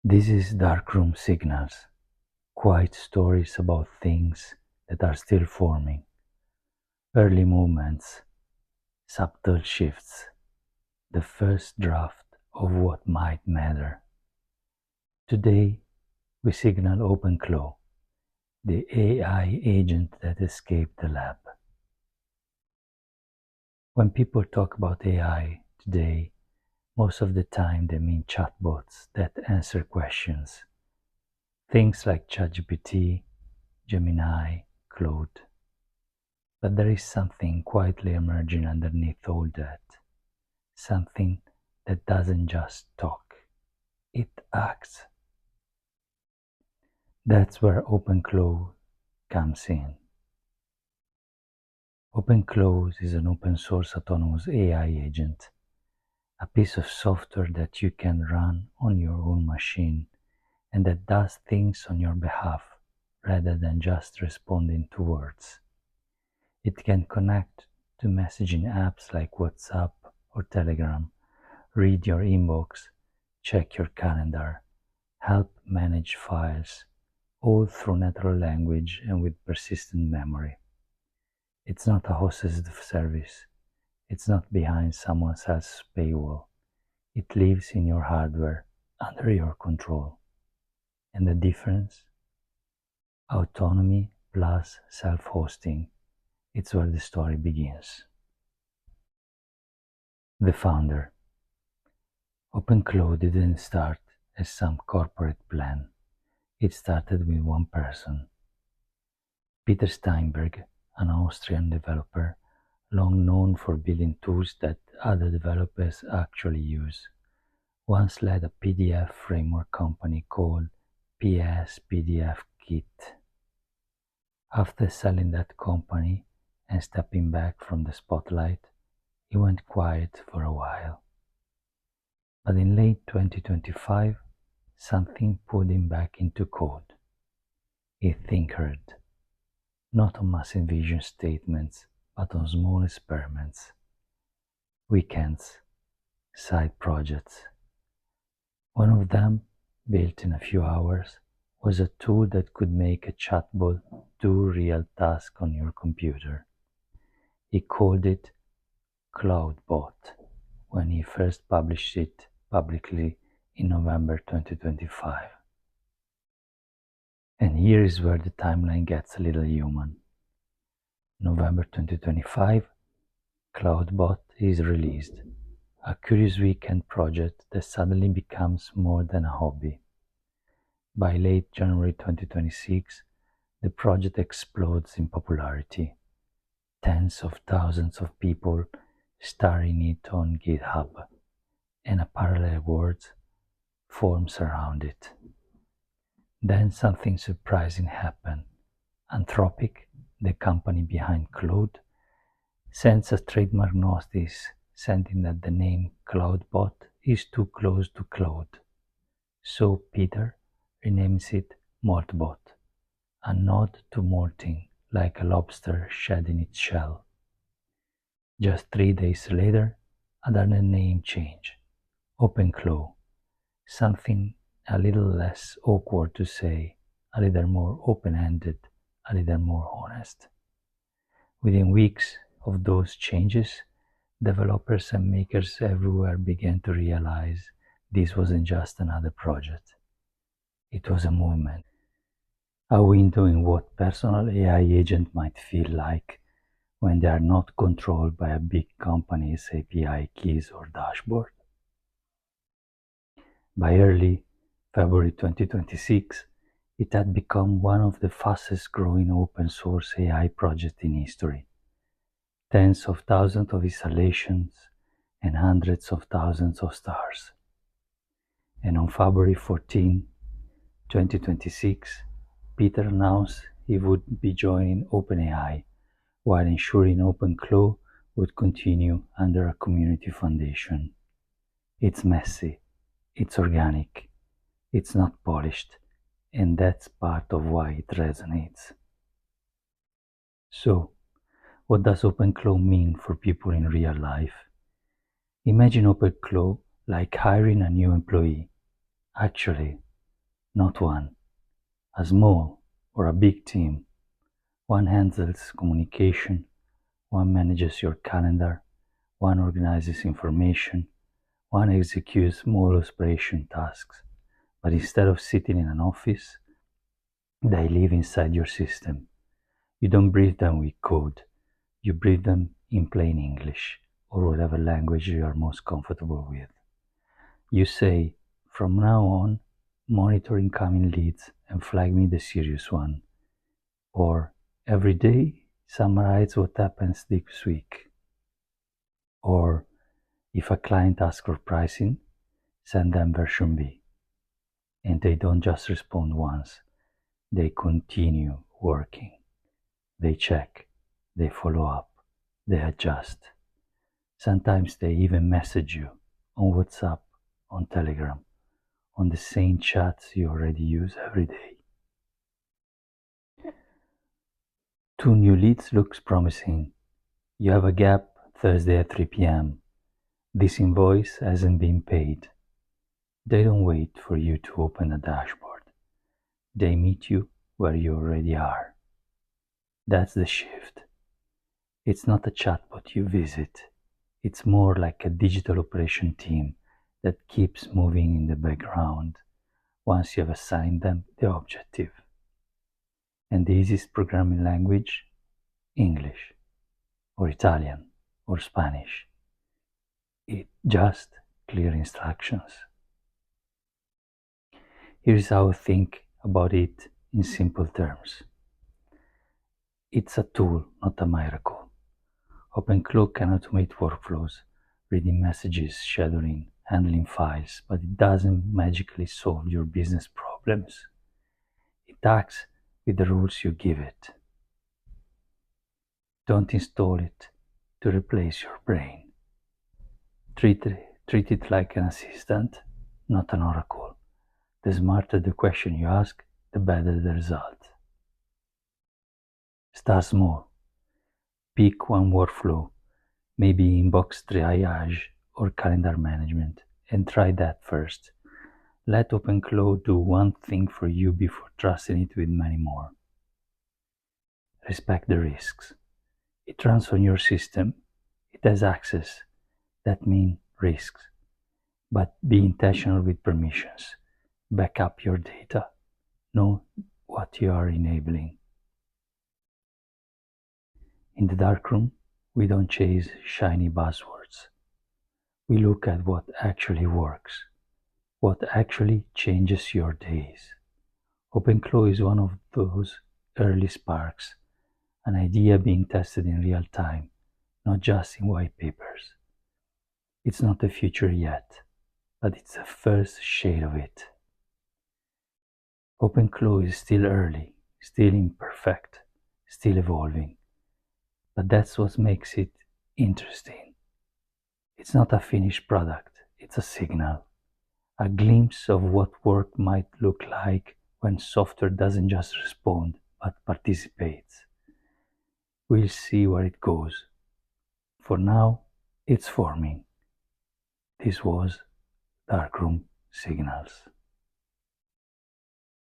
This is Darkroom Signals, quiet stories about things that are still forming, early movements, subtle shifts, the first draft of what might matter. Today, we signal OpenClaw, the AI agent that escaped the lab. When people talk about AI today, most of the time they mean chatbots that answer questions. Things like ChatGPT, Gemini, Claude. But there is something quietly emerging underneath all that. Something that doesn't just talk, it acts. That's where OpenClaw comes in. OpenClaw is an open source autonomous AI agent, a piece of software that you can run on your own machine and that does things on your behalf rather than just responding to words. It can connect to messaging apps like WhatsApp or Telegram, read your inbox, check your calendar, help manage files, all through natural language and with persistent memory. It's not a hosted service. It's not behind someone else's paywall. It lives in your hardware, under your control. And the difference? Autonomy plus self-hosting. It's where the story begins. The founder. OpenClaw didn't start as some corporate plan. It started with one person. Peter Steinberg, an Austrian developer, long known for building tools that other developers actually use, once led a PDF framework company called PS PDF Kit. After selling that company and stepping back from the spotlight, he went quiet for a while. But in late 2025, something pulled him back into code. He tinkered, not on massive vision statements, but on small experiments, weekends, side projects. One of them, built in a few hours, was a tool that could make a chatbot do real tasks on your computer. He called it CloudBot when he first published it publicly in November 2025. And here is where the timeline gets a little human. November 2025, CloudBot is released, a curious weekend project that suddenly becomes more than a hobby. By late January 2026, the project explodes in popularity. Tens of thousands of people starring it on GitHub, and a parallel world forms around it. Then something surprising happened. Anthropic, the company behind Claude, sends a trademark notice sending that the name CloudBot is too close to Claude. So Peter renames it Maltbot, a nod to molting like a lobster shedding its shell. Just 3 days later, another name change, OpenClaw, something a little less awkward to say, a little more open-ended, a little more honest. Within weeks of those changes, developers and makers everywhere began to realize this wasn't just another project. It was a movement, a window in what personal AI agent might feel like when they are not controlled by a big company's API keys or dashboard. By early February 2026, it had become one of the fastest growing open source AI projects in history. Tens of thousands of installations and hundreds of thousands of stars. And on February 14, 2026, Peter announced he would be joining OpenAI while ensuring OpenClaw would continue under a community foundation. It's messy, it's organic, it's not polished, and that's part of why it resonates. So, what does OpenClaw mean for people in real life? Imagine OpenClaw like hiring a new employee. Actually, not one, a small or a big team. One handles communication, one manages your calendar, one organizes information, one executes small operation tasks. But instead of sitting in an office, they live inside your system. You don't brief them with code, you brief them in plain English or whatever language you are most comfortable with. You say, from now on, monitor incoming leads and flag me the serious one. Or every day, summarize what happens this week. Or if a client asks for pricing, send them version B. And they don't just respond once, they continue working. They check, they follow up, they adjust. Sometimes they even message you on WhatsApp, on Telegram, on the same chats you already use every day. 2 new leads looks promising. You have a gap Thursday at 3 p.m. This invoice hasn't been paid. They don't wait for you to open a dashboard. They meet you where you already are. That's the shift. It's not a chatbot you visit. It's more like a digital operation team that keeps moving in the background once you have assigned them the objective. And the easiest programming language? English, or Italian, or Spanish. It just clear instructions. Here's how I think about it in simple terms. It's a tool, not a miracle. OpenClaw can automate workflows, reading messages, scheduling, handling files, but it doesn't magically solve your business problems. It acts with the rules you give it. Don't install it to replace your brain. Treat it like an assistant, not an oracle. The smarter the question you ask, the better the result. Start small. Pick one workflow, maybe inbox triage or calendar management, and try that first. Let OpenClaw do one thing for you before trusting it with many more. Respect the risks. It runs on your system. It has access. That means risks. But be intentional with permissions. Back up your data. Know what you are enabling. In the darkroom, we don't chase shiny buzzwords. We look at what actually works, what actually changes your days. OpenClaw is one of those early sparks, an idea being tested in real time, not just in white papers. It's not the future yet, but it's the first shade of it. OpenClaw is still early, still imperfect, still evolving, but that's what makes it interesting. It's not a finished product, it's a signal, a glimpse of what work might look like when software doesn't just respond, but participates. We'll see where it goes. For now, it's forming. This was Darkroom Signals.